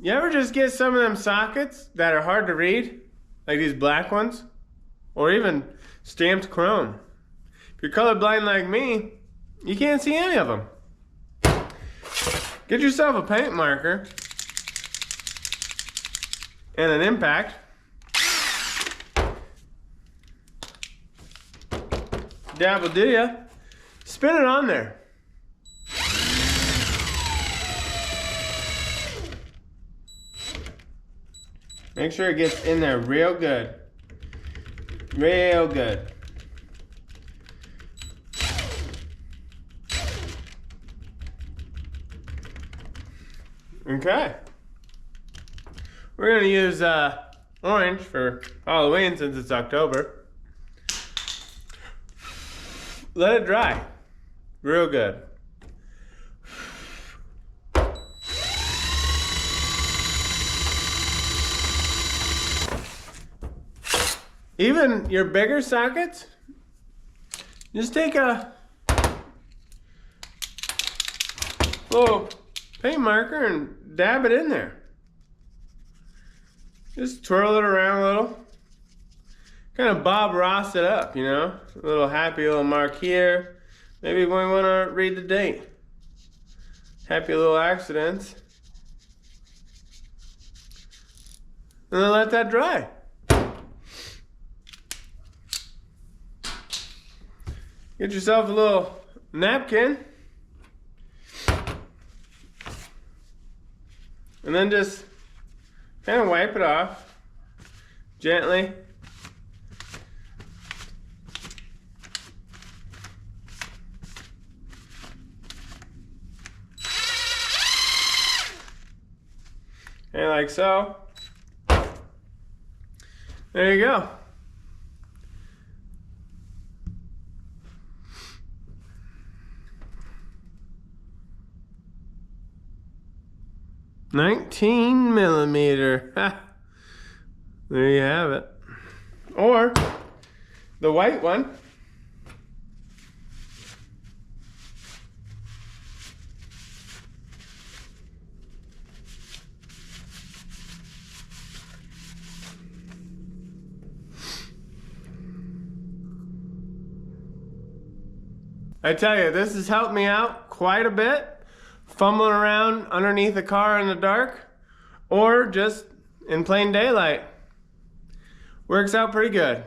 You ever just get some of them sockets that are hard to read? Like these black ones? Or even stamped chrome. If you're colorblind like me, you can't see any of them. Get yourself a paint marker and an impact. Dabble do ya? Spin it on there. Make sure it gets in there real good. Real good. Okay. We're gonna use orange for Halloween since it's October. Let it dry. Real good. Even your bigger sockets, just take a little paint marker and dab it in there. Just twirl it around a little. Kind of Bob Ross it up, you know? A little happy little mark here. Maybe we want to read the date. Happy little accidents. And then let that dry. Get yourself a little napkin. And then just kind of wipe it off gently. And like so. There you go. $19mm. There you have it. Or the white one. I tell you, this has helped me out quite a bit. Fumbling around underneath a car in the dark, or just in plain daylight. Works out pretty good.